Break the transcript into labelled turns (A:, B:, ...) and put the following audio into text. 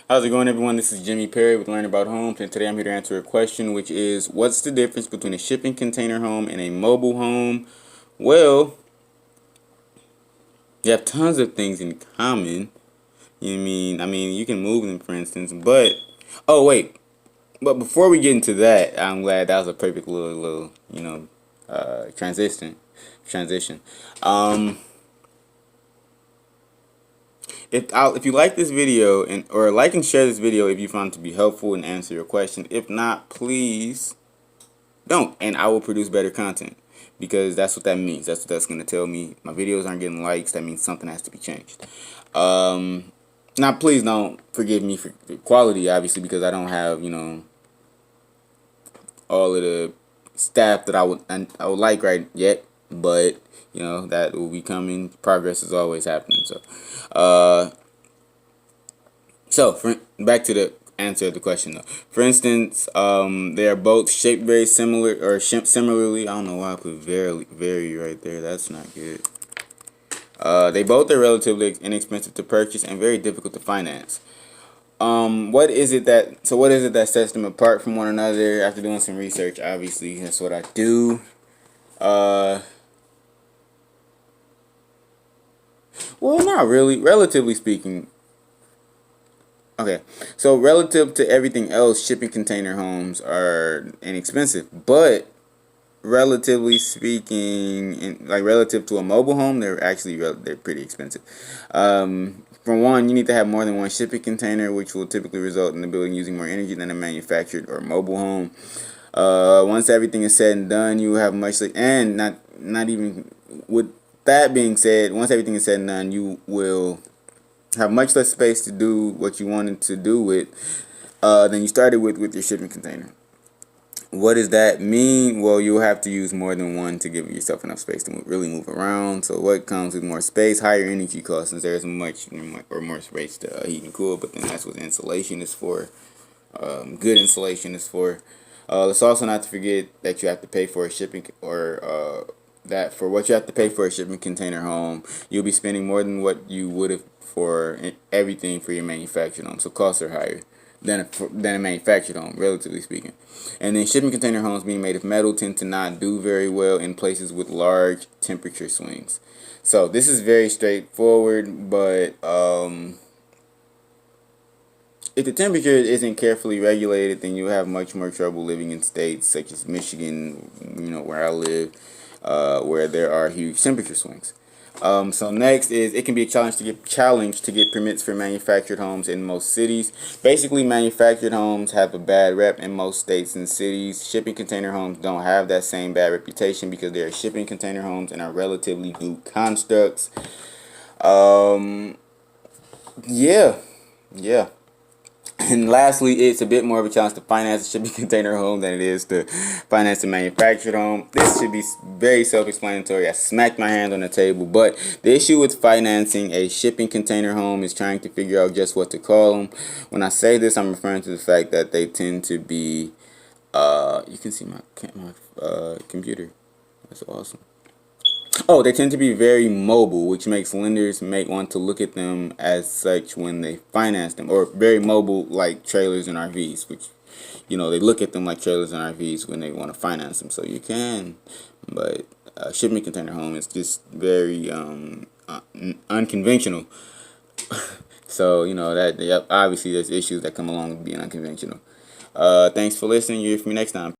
A: How's it going, everyone? This is Jimmy Perry with Learn About Homes, and today I'm here to answer a question, which is, what's the difference between a shipping container home and a mobile home? Well, they have tons of things in common. You know what I mean? You can move them, for instance, but oh wait, but before we get into that, I'm glad that was a perfect little transition. Um, if you like this video or like and share this video if you found it to be helpful and answer your question. If not, please don't, and I will produce better content, because that's what that means. That's what that's going to tell me. My videos aren't getting likes. That means something has to be changed. Now please don't forgive me for the quality, obviously, because I don't have all of the staff that I would like right yet, but that will be coming. Progress is always happening. So back to the answer of the question, though. For instance, they are both shaped very similar, or similarly. I don't know why I put very right there. That's not good. They both are relatively inexpensive to purchase and very difficult to finance. What is it that sets them apart from one another? After doing some research, obviously, that's what I do. Well, not really. Relatively speaking, okay, so relative to everything else, shipping container homes are inexpensive, but relatively speaking, relative to a mobile home, they're pretty expensive. For one, you need to have more than one shipping container, which will typically result in the building using more energy than a manufactured or mobile home. Once everything is said and done, you have and not even with that being said, once everything is said and done, you will have much less space to do what you wanted to do with than you started with your shipping container. What does that mean? Well, you'll have to use more than one to give yourself enough space to really move around. So what comes with more space? Higher energy costs, since there's more space to heat and cool. But then that's what insulation is for. Good insulation is for. Let's also not to forget that you have to pay for a shipping that for what you have to pay for a shipping container home, you'll be spending more than what you would have for everything for your manufactured home. So costs are higher than a manufactured home, relatively speaking. And then shipping container homes being made of metal tend to not do very well in places with large temperature swings. So this is very straightforward, but if the temperature isn't carefully regulated, then you'll have much more trouble living in states such as Michigan, where I live, where there are huge temperature swings. So next is, it can be a challenge to get permits for manufactured homes in most cities. Basically, manufactured homes have a bad rep in most states and cities. Shipping container homes don't have that same bad reputation because they are shipping container homes and are relatively new constructs. Yeah, yeah. And lastly, it's a bit more of a challenge to finance a shipping container home than it is to finance a manufactured home. This should be very self-explanatory. I smacked my hand on the table, but the issue with financing a shipping container home is trying to figure out just what to call them. When I say this, I'm referring to the fact that they tend to be, you can see my computer. That's awesome. Oh, they tend to be very mobile, which makes lenders want to look at them as such when they finance them, or very mobile like trailers and RVs, which they look at them like trailers and RVs when they want to finance them. So you can, but shipping container home is just very unconventional. So that, yep, obviously there's issues that come along with being unconventional. Thanks for listening. You'll hear from me next time.